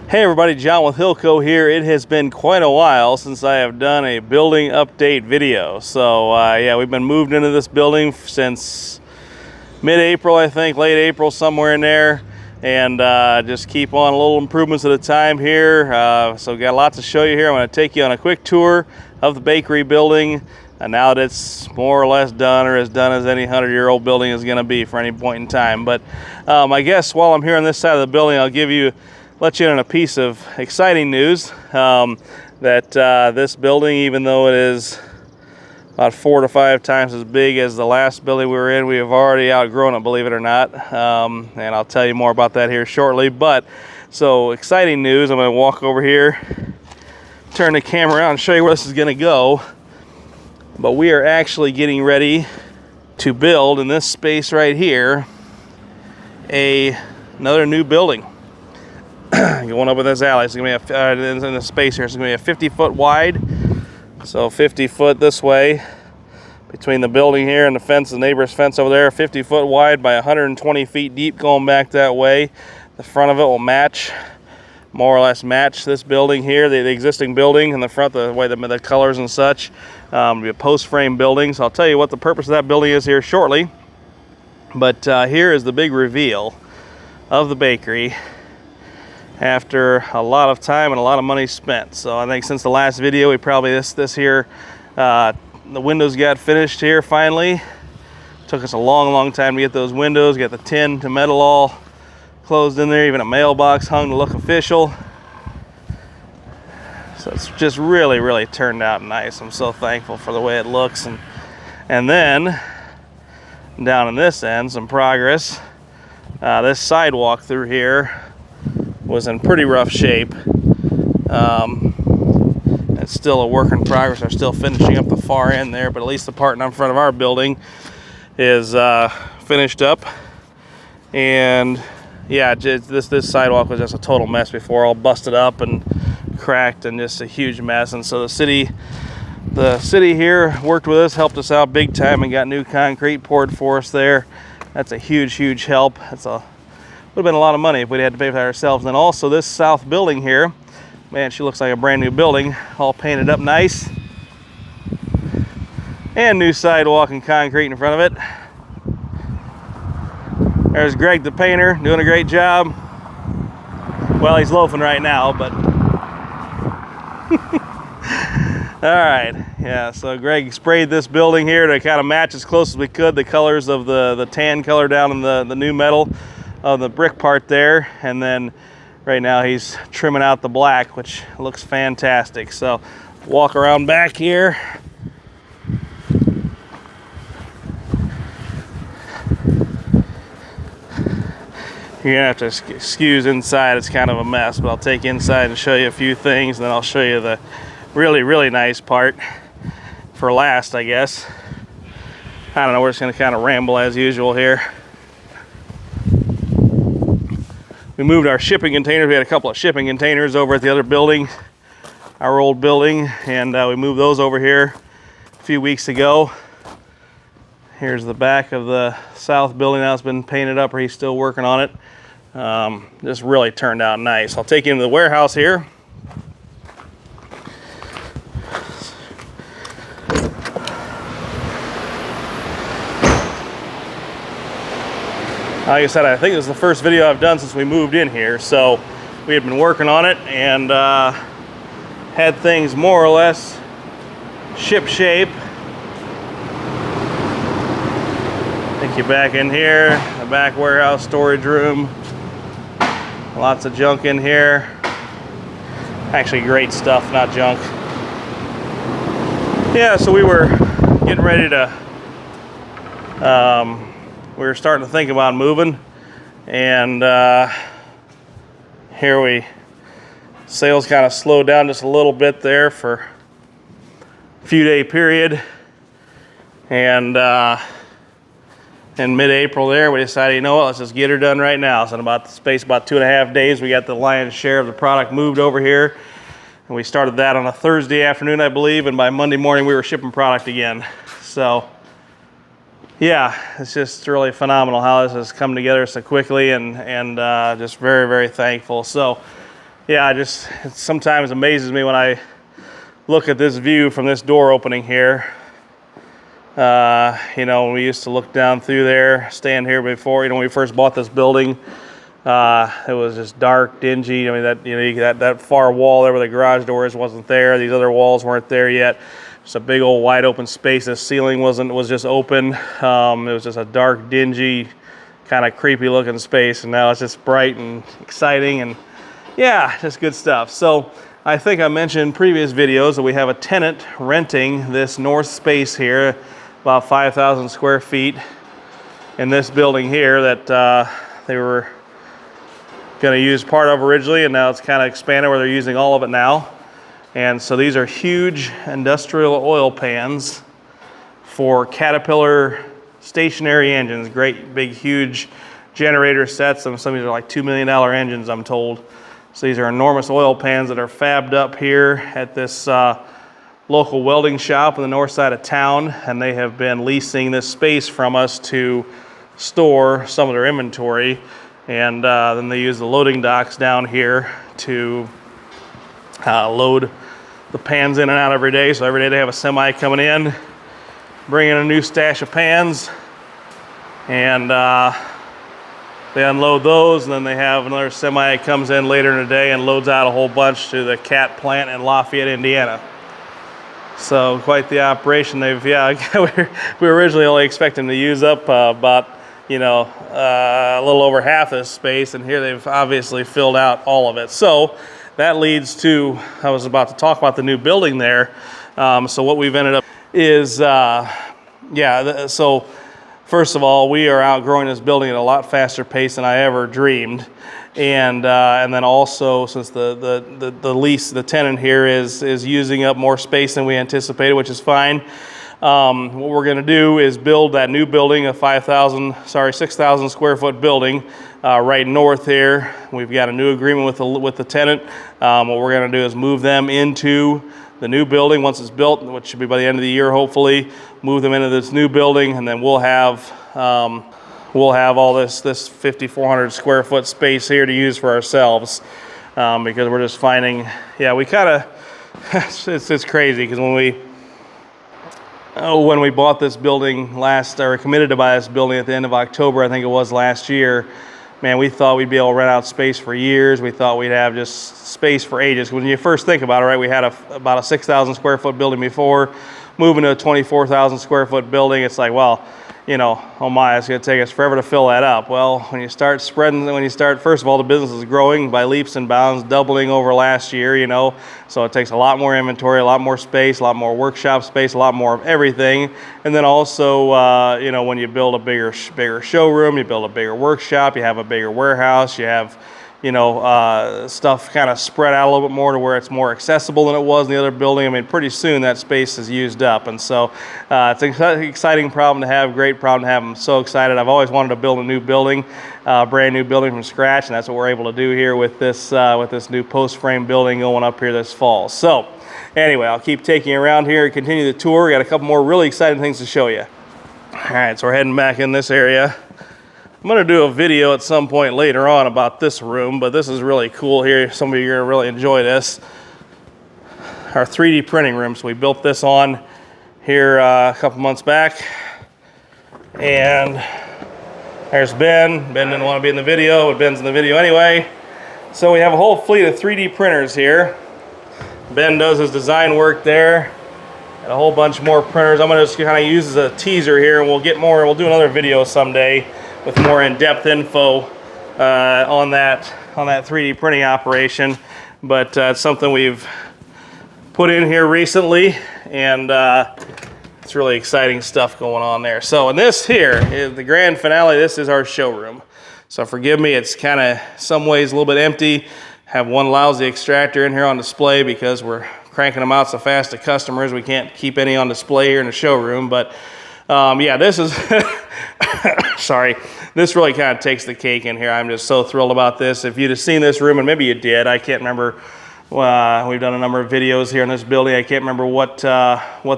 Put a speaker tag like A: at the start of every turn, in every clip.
A: Hey everybody, John with HillCo here. It has been quite a while since I have done a building update video. So yeah, we've been moved into this building since mid-April, I think, late April, somewhere in there. And just keep on little improvements at a time here. So got a lot to show you here. I'm going to take you on a quick tour of the bakery building. And now that it's more or less done, or as done as any 100-year-old building is going to be for any point in time. But I guess while I'm here on this side of the building, I'll let you in on a piece of exciting news that this building, even though it is about 4 to 5 times as big as the last building we were in, we have already outgrown it, believe it or not. And I'll tell you more about that here shortly. But so exciting news. I'm going to walk over here, turn the camera around and show you where this is going to go. But we are actually getting ready to build in this space right here another new building. Going up in this alley, it's going to be in the space here. It's going to be a 50-foot wide, so 50 foot this way between the building here and the fence, the neighbor's fence over there. 50-foot wide by 120 feet deep going back that way. The front of it will more or less match this building here, the existing building in the front, the way the colors and such. It'll be a post frame building. So I'll tell you what the purpose of that building is here shortly. But here is the big reveal of the bakery, after a lot of time and a lot of money spent. So I think since the last video, we probably this here, the windows got finished here finally. Took us a long time to get those windows, get the tin to metal all closed in there, even a mailbox hung to look official. So it's just really turned out nice. I'm so thankful for the way it looks. And then down in this end, some progress. This sidewalk through here was in pretty rough shape. It's still a work in progress. They're still finishing up the far end there, but at least the part in front of our building is finished up. And yeah, this sidewalk was just a total mess before, all busted up and cracked and just a huge mess. And so the city here worked with us, helped us out big time, and got new concrete poured for us there. That's a huge help. Would have been a lot of money if we'd had to pay for that ourselves. And then also this south building here, man, she looks like a brand new building, all painted up nice. And new sidewalk and concrete in front of it. There's Greg the painter, doing a great job. Well, he's loafing right now, but all right, yeah, so Greg sprayed this building here to kind of match as close as we could the colors of the tan color down in the new metal of the brick part there. And then right now he's trimming out the black, which looks fantastic. So walk around back here. You're gonna have to excuse inside, it's kind of a mess, but I'll take inside and show you a few things, and then I'll show you the really nice part for last, I guess. I don't know, we're just gonna kind of ramble as usual here. We moved our shipping containers. We had a couple of shipping containers over at the other building, our old building, and we moved those over here a few weeks ago. Here's the back of the south building. Now it's been painted up, or he's still working on it. Just really turned out nice. I'll take you into the warehouse here. Like I said, I think this is the first video I've done since we moved in here. So we had been working on it and had things more or less ship shape. Take you back in here, the back warehouse storage room. Lots of junk in here. Actually great stuff, not junk. Yeah, so we were getting ready to we were starting to think about moving, and sales kind of slowed down just a little bit there for a few day period. And in mid-April there, we decided, you know what, let's just get her done right now. So in about 2.5 days, we got the lion's share of the product moved over here. And we started that on a Thursday afternoon, I believe, and by Monday morning we were shipping product again. So yeah, it's just really phenomenal how this has come together so quickly, and just very thankful. So Yeah, it sometimes amazes me when I look at this view from this door opening here. You know, we used to look down through there, stand here before, you know, when we first bought this building. It was just dark, dingy. I mean, that far wall there where the garage door is wasn't there. These other walls weren't there yet. Just a big old wide open space. The ceiling was just open. It was just a dark, dingy, kind of creepy looking space, and now it's just bright and exciting, and yeah, just good stuff. So I think I mentioned in previous videos that we have a tenant renting this north space here, about 5,000 square feet in this building here that they were going to use part of originally, and now it's kind of expanded where they're using all of it now. And so these are huge industrial oil pans for Caterpillar stationary engines, great big huge generator sets. Some of these are like $2 million engines, I'm told. So these are enormous oil pans that are fabbed up here at this local welding shop on the north side of town, and they have been leasing this space from us to store some of their inventory, and then they use the loading docks down here to load the pans in and out every day. So every day they have a semi coming in, bringing a new stash of pans, and they unload those, and then they have another semi that comes in later in the day and loads out a whole bunch to the Cat plant in Lafayette, Indiana. So quite the operation. We were originally only expecting to use up about, you know, a little over half this space, and here they've obviously filled out all of it. So that leads to, I was about to talk about the new building there. So what we've ended up is, so first of all, we are outgrowing this building at a lot faster pace than I ever dreamed. And then also, since the tenant here is using up more space than we anticipated, which is fine. What we're going to do is build that new building, a 6,000 square foot building right north here. We've got a new agreement with the tenant. What we're going to do is move them into the new building once it's built, which should be by the end of the year, hopefully. Move them into this new building, and then we'll have all this 5,400 square foot space here to use for ourselves, because we're just finding, we kind of, it's crazy, because when we bought this building committed to buy this building at the end of October, I think it was last year, man, we thought we'd be able to rent out space for years. We thought we'd have just space for ages. When you first think about it, right, we had about a 6,000 square foot building before. Moving to a 24,000 square foot building, it's like, well, you know, oh my, it's going to take us forever to fill that up. Well, when you start, first of all, the business is growing by leaps and bounds, doubling over last year, you know, so it takes a lot more inventory, a lot more space, a lot more workshop space, a lot more of everything. And then also, you know, when you build a bigger showroom, you build a bigger workshop, you have a bigger warehouse, you have, you know, stuff kind of spread out a little bit more to where it's more accessible than it was in the other building. I mean, pretty soon that space is used up. And so it's an exciting problem to have, great problem to have. I'm so excited. I've always wanted to build a new building, brand new building from scratch, and that's what we're able to do here with this new post frame building going up here this fall. So anyway, I'll keep taking you around here and continue the tour. We got a couple more really exciting things to show you. All right, so we're heading back in this area. I'm going to do a video at some point later on about this room, but this is really cool here. Some of you are going to really enjoy this. Our 3D printing room. So we built this on here a couple months back. And there's Ben. Ben didn't want to be in the video, but Ben's in the video anyway. So we have a whole fleet of 3D printers here. Ben does his design work there. And a whole bunch more printers. I'm going to just kind of use as a teaser here, and we'll get more. We'll do another video someday with more in-depth info on that 3D printing operation. But it's something we've put in here recently, and it's really exciting stuff going on there. So, and this here is the grand finale. This is our showroom. So forgive me, it's kind of some ways a little bit empty. Have one lousy extractor in here on display because we're cranking them out so fast to customers. We can't keep any on display here in the showroom, but yeah, this is, sorry, this really kind of takes the cake in here. I'm just so thrilled about this. If you'd have seen this room, and maybe you did, I can't remember, we've done a number of videos here in this building. I can't remember what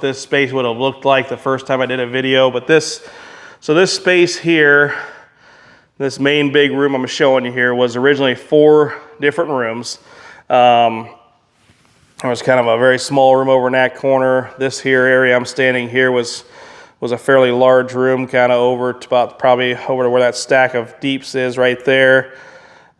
A: this space would have looked like the first time I did a video, but this space here, this main big room I'm showing you here was originally 4 different rooms. There was kind of a very small room over in that corner. This here area I'm standing here was a fairly large room, kind of over to about probably over to where that stack of deeps is right there.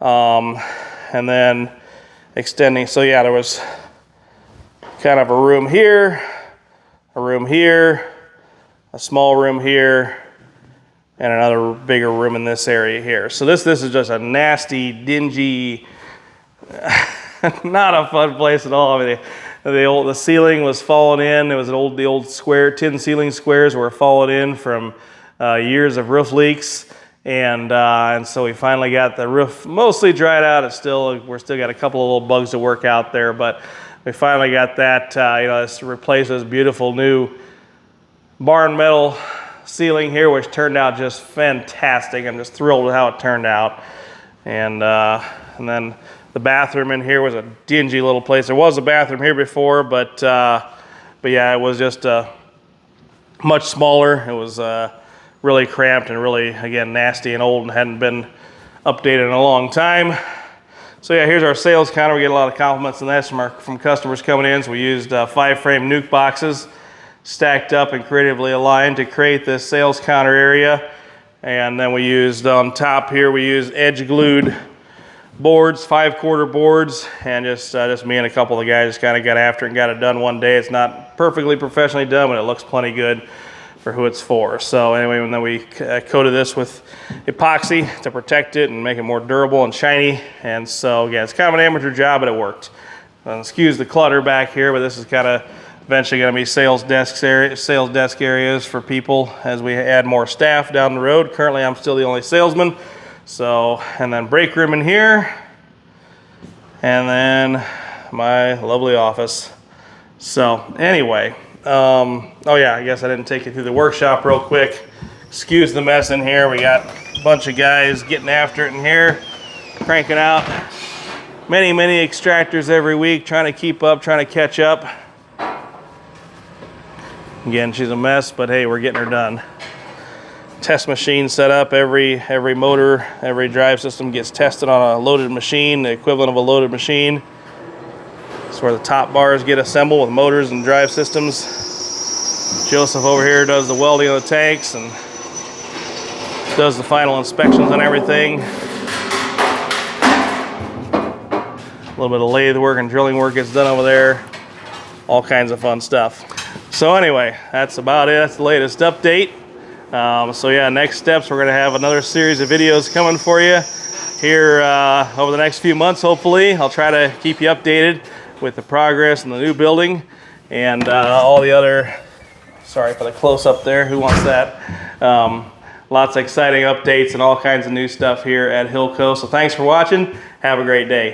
A: And then extending, so yeah, there was kind of a room here, a small room here, and another bigger room in this area here. So this is just a nasty, dingy, not a fun place at all. I mean, the ceiling was falling in. It was the old square tin ceiling squares were falling in from years of roof leaks, and so we finally got the roof mostly dried out. We're still got a couple of little bugs to work out there, but we finally got that. It's replaced this beautiful new barn metal ceiling here, which turned out just fantastic. I'm just thrilled with how it turned out. And then the bathroom in here was a dingy little place. There was a bathroom here before, but yeah, it was just much smaller. It was really cramped and really, again, nasty and old and hadn't been updated in a long time. So yeah, here's our sales counter. We get a lot of compliments on this from customers coming in. So we used 5-frame nuke boxes stacked up and creatively aligned to create this sales counter area. And then we used on top here, we used edge glued boards, 5-quarter boards, and just me and a couple of the guys just kind of got after it and got it done one day. It's not perfectly professionally done, but it looks plenty good for who it's for. So anyway, and then we coated this with epoxy to protect it and make it more durable and shiny. And so again, it's kind of an amateur job, but it worked. Excuse the clutter back here, but this is kind of eventually going to be sales desk areas for people as we add more staff down the road. Currently, I'm still the only salesman. So, and then break room in here, and then my lovely office. So anyway, oh yeah, I guess I didn't take you through the workshop real quick. Excuse the mess in here. We got a bunch of guys getting after it in here, cranking out many extractors every week, trying to keep up, trying to catch up. Again, she's a mess, but hey, we're getting her done. Test machine set up. Every motor, every drive system gets tested on a loaded machine, the equivalent of a loaded machine. That's where the top bars get assembled with motors and drive systems. Joseph over here does the welding on the tanks and does the final inspections on everything. A little bit of lathe work and drilling work gets done over there. All kinds of fun stuff. So anyway, that's about it. That's the latest update. So yeah, next steps, we're going to have another series of videos coming for you here over the next few months, hopefully. I'll try to keep you updated with the progress in the new building and all the other, sorry for the close-up there, who wants that? Lots of exciting updates and all kinds of new stuff here at HillCo. So thanks for watching. Have a great day.